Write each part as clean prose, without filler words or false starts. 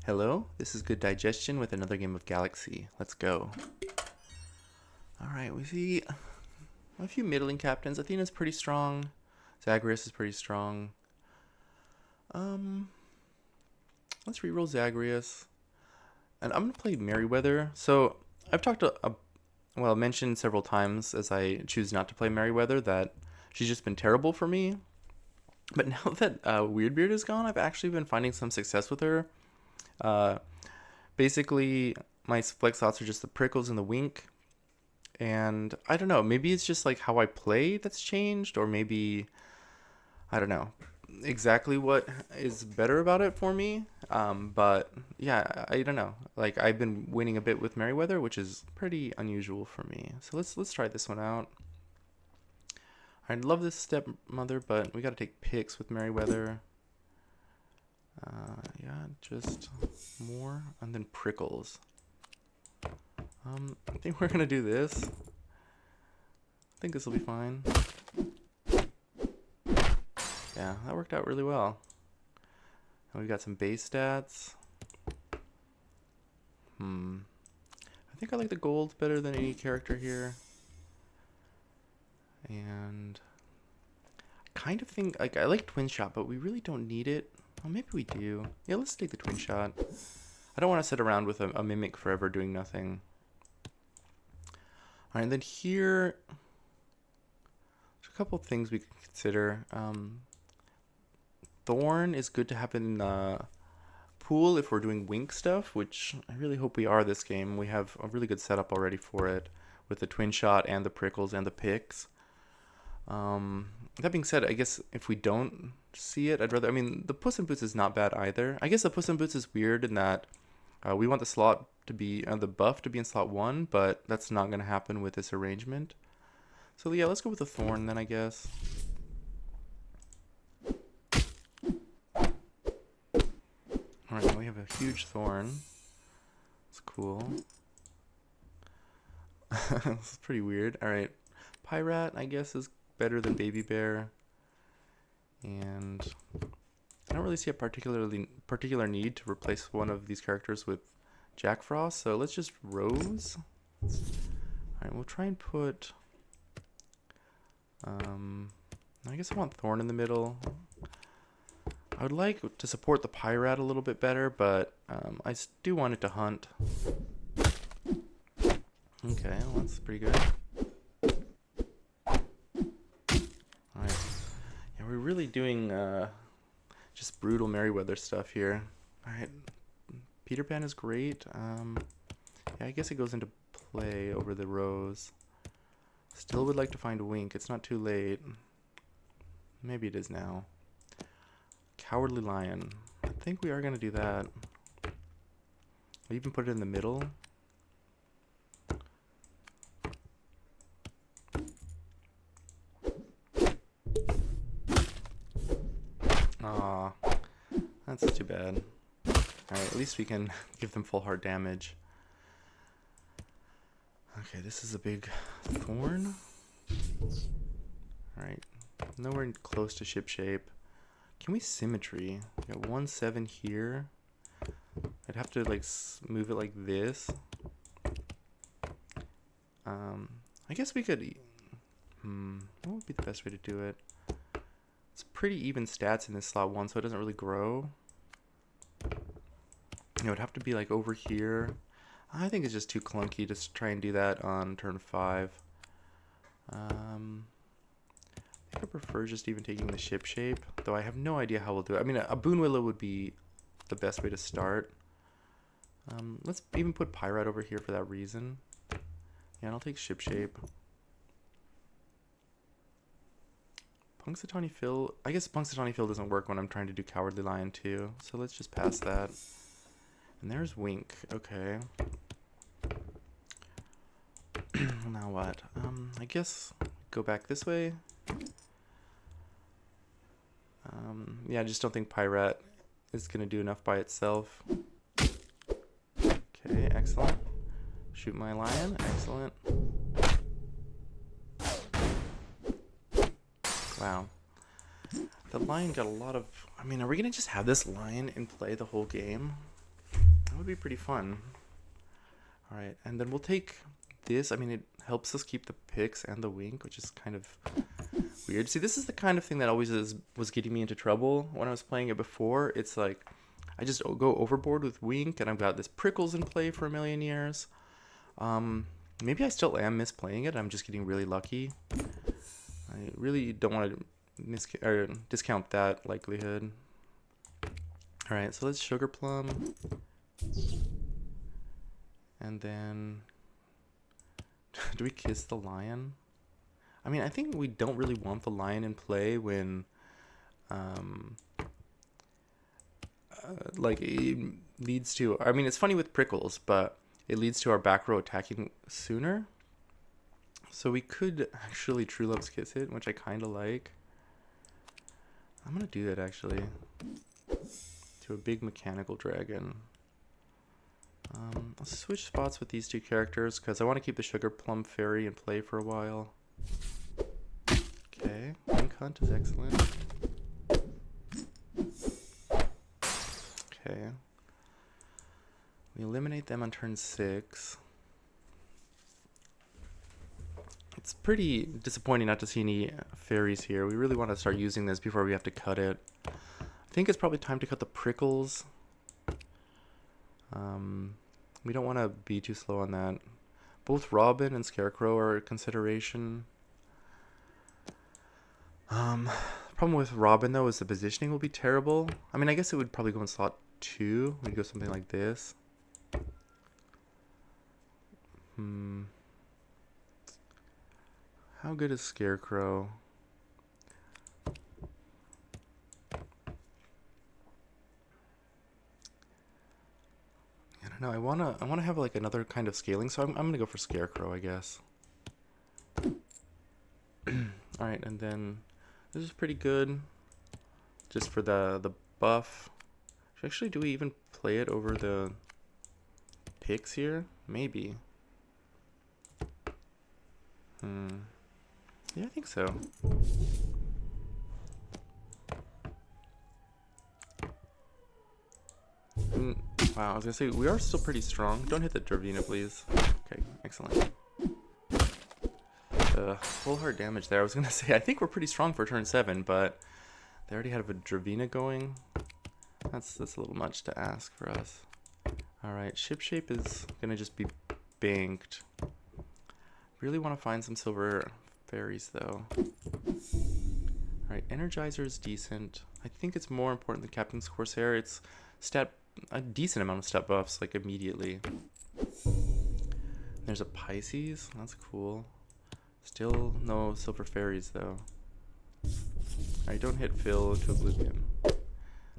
Hello, this is Good Digestion with another game of Galaxy. Let's go. Alright, we see a few middling captains. Athena's pretty strong. Zagreus is pretty strong. Let's reroll Zagreus. And I'm going to play Merryweather. So, I've mentioned several times as I choose not to play Merryweather that she's just been terrible for me. But now that Weirdbeard is gone, I've actually been finding some success with her. Basically, my flex slots are just the prickles and the wink. And I don't know, maybe it's just like how I play that's changed, or maybe, I don't know exactly what is better about it for me. But yeah, I don't know. Like, I've been winning a bit with Merryweather, which is pretty unusual for me. So let's try this one out. I love this stepmother, but we gotta take picks with Merryweather. Yeah, just more, and then prickles. I think we're gonna do this. I think this will be fine. Yeah, that worked out really well. And we've got some base stats. I think I like the gold better than any character here. And I kind of think, like, I like Twin Shot, but we really don't need it. Oh, maybe we do. Yeah, let's take the Twin Shot. I don't want to sit around with a Mimic forever doing nothing. Alright, and then here, there's a couple things we can consider. Thorn is good to have in pool if we're doing wink stuff, which I really hope we are this game. We have a really good setup already for it with the Twin Shot and the prickles and the picks. That being said, I guess if we don't see it, I mean, the Puss in Boots is not bad either. I guess the Puss in Boots is weird in that we want the slot to be, the buff to be in slot 1, but that's not going to happen with this arrangement. So yeah, let's go with the Thorn then, I guess. Alright, now we have a huge Thorn. It's cool. This is pretty weird. Alright, Pyrat, I guess, is better than Baby Bear. And I don't really see a particular need to replace one of these characters with Jack Frost, so let's just Rose. Alright, we'll try and put I guess I want Thorn in the middle. I would like to support the Pyrat a little bit better, but I do want it to hunt. Okay, well, that's pretty good. Alright. Yeah, we're really doing just brutal Merryweather stuff here. Alright. Peter Pan is great. Yeah, I guess it goes into play over the Rose. Still would like to find Wink. It's not too late. Maybe it is now. Cowardly Lion. I think we are going to do that. I'll even put it in the middle. Aw, that's too bad. Alright, at least we can give them full heart damage. Okay, this is a big Thorn. Alright, nowhere close to ship shape. Can we symmetry? We got 1-7 here. I'd have to like move it like this. I guess we could. What would be the best way to do it? It's pretty even stats in this slot 1, so it doesn't really grow. It would have to be like over here. I think it's just too clunky to try and do that on turn 5. I think I prefer just even taking the ship shape, though I have no idea how we'll do it. I mean, a Boon Willow would be the best way to start. Let's even put Pyrat over here for that reason. Yeah, and I'll take ship shape. Punxsutawney Phil. I guess Punxsutawney Phil doesn't work when I'm trying to do Cowardly Lion too, so let's just pass that. And there's Wink. Okay. Now what? I guess go back this way. Yeah, I just don't think Pyrat is going to do enough by itself. Okay, excellent. Shoot my lion. Excellent. Wow. The lion got a lot of... I mean, are we going to just have this lion in play the whole game? would be pretty fun. All right, and then we'll take this. I mean, it helps us keep the picks and the wink, which is kind of weird. See, this is the kind of thing that always was getting me into trouble when I was playing it before. It's like I just go overboard with wink, and I've got this prickles in play for a million years. Maybe I still am misplaying it. I'm just getting really lucky. I really don't want to discount that likelihood. All right, so let's sugar plum. And then, do we kiss the lion? I mean, I think we don't really want the lion in play when, like, it leads to, I mean, it's funny with prickles, but it leads to our back row attacking sooner. So we could actually True Love's Kiss it, which I kind of like. I'm going to do that, actually, to a big mechanical dragon. Let's switch spots with these two characters because I want to keep the Sugar Plum Fairy in play for a while. Okay, Wink Hunt is excellent. Okay. We eliminate them on turn 6. It's pretty disappointing not to see any fairies here. We really want to start using this before we have to cut it. I think it's probably time to cut the prickles. We don't want to be too slow on that. Both Robin and Scarecrow are a consideration. Problem with Robin, though, is the positioning will be terrible. I mean, I guess it would probably go in slot 2. We'd go something like this. How good is Scarecrow? I don't know. I wanna have like another kind of scaling, so I'm gonna go for Scarecrow, I guess. All right, and then this is pretty good, just for the buff. Actually, do we even play it over the picks here? Maybe. Yeah, I think so. Wow, I was gonna say, we are still pretty strong. Don't hit the Dravina, please. Okay, excellent. Full hard damage there. I was gonna say, I think we're pretty strong for turn 7, but they already have a Dravina going. That's a little much to ask for us. Alright, Ship Shape is gonna just be banked. Really want to find some silver fairies, though. Alright, Energizer is decent. I think it's more important than Captain's Corsair. It's a decent amount of stat buffs, like, immediately. There's a Pisces. That's cool. Still no silver fairies, though. Alright, don't hit Phil to Oblivion. That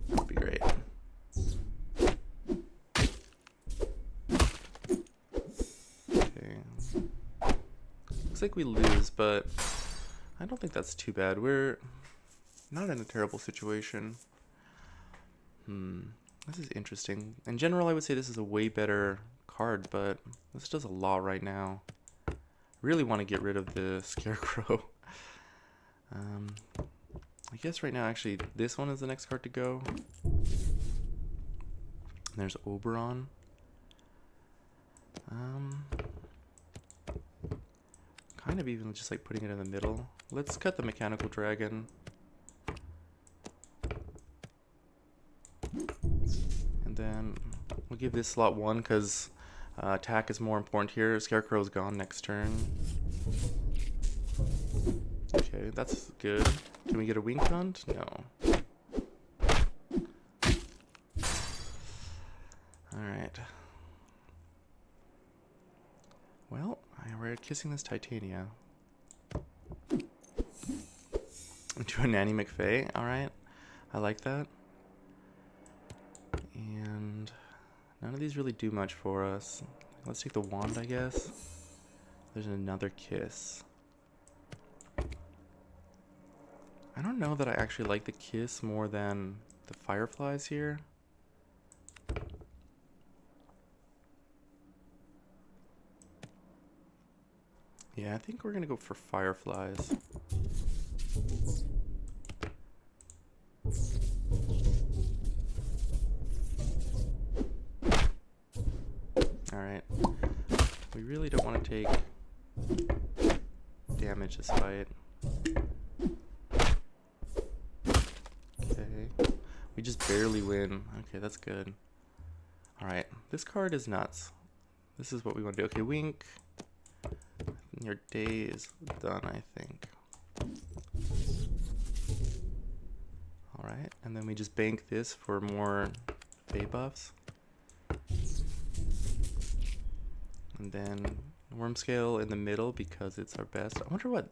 would be great. Okay. Looks like we lose, but I don't think that's too bad. We're not in a terrible situation. This is interesting. In general, I would say this is a way better card, but this does a lot right now. Really want to get rid of the Scarecrow. I guess right now, actually, this one is the next card to go. There's Oberon. Kind of even just like putting it in the middle. Let's cut the Mechanical Dragon. And then we'll give this slot 1 because attack is more important here. Scarecrow's gone next turn. Okay, that's good. Can we get a Wink Hunt? No. Alright. Well, we're kissing this Titania. Into a Nanny McFay. Alright. I like that. And none of these really do much for us. Let's take the wand, I guess. There's another kiss. I don't know that I actually like the kiss more than the fireflies here. Yeah, I think we're gonna go for fireflies. Alright. We really don't want to take damage this fight. Okay. We just barely win. Okay, that's good. Alright, this card is nuts. This is what we want to do. Okay, Wink. Your day is done, I think. Alright, and then we just bank this for more Fae buffs. And then Worm Scale in the middle because it's our best. I wonder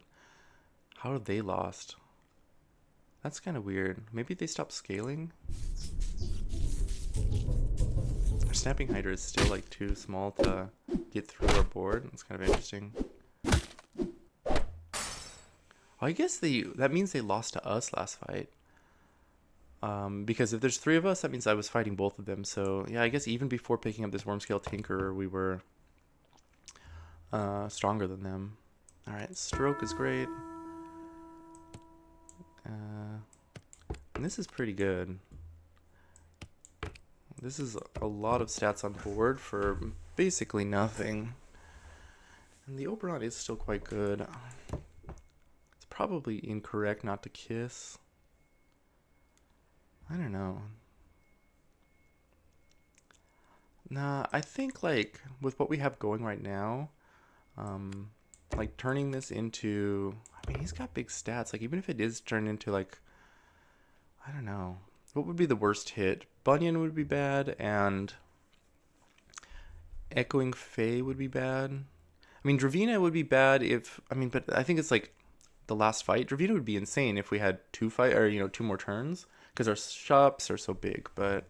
how they lost. That's kind of weird. Maybe they stopped scaling? Our Snapping Hydra is still like too small to get through our board. It's kind of interesting. I guess that means they lost to us last fight. Because if there's 3 of us, that means I was fighting both of them. So yeah, I guess even before picking up this Worm Scale Tinkerer, we were stronger than them. Alright, Stroke is great. And this is pretty good. This is a lot of stats on board for basically nothing. And the Oberon is still quite good. It's probably incorrect not to kiss. I don't know. Nah, I think like with what we have going right now, like turning this into, I mean, he's got big stats. Like even if it is turned into like, I don't know, what would be the worst hit? Bunyan would be bad, and Echoing Fae would be bad. I mean, Dravina would be bad if, I mean, but I think it's like the last fight. Dravina would be insane if we had 2 more turns, because our shops are so big. But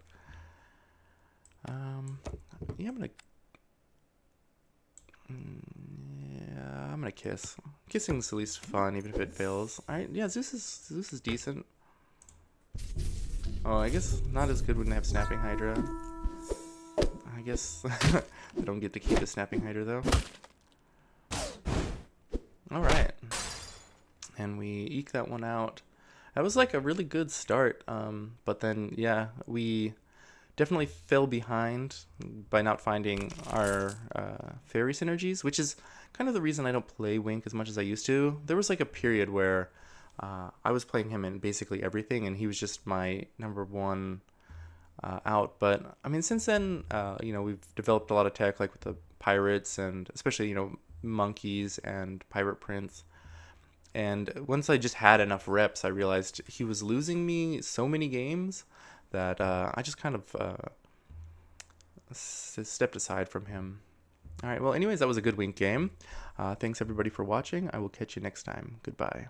yeah, I'm gonna kiss. Kissing's at least fun, even if it fails. Alright, yeah, Zeus is decent. Oh, I guess not as good when they have Snapping Hydra. I guess I don't get to keep the Snapping Hydra though. Alright. And we eke that one out. That was like a really good start. But then, yeah, we definitely fell behind by not finding our fairy synergies, which is kind of the reason I don't play Wink as much as I used to. There was like a period where I was playing him in basically everything, and he was just my number 1 out. But I mean, since then, we've developed a lot of tech, like with the pirates and especially, monkeys and pirate prince. And once I just had enough reps, I realized he was losing me so many games that I just kind of stepped aside from him. All right, well, anyways, that was a good Wink game. Thanks, everybody, for watching. I will catch you next time. Goodbye.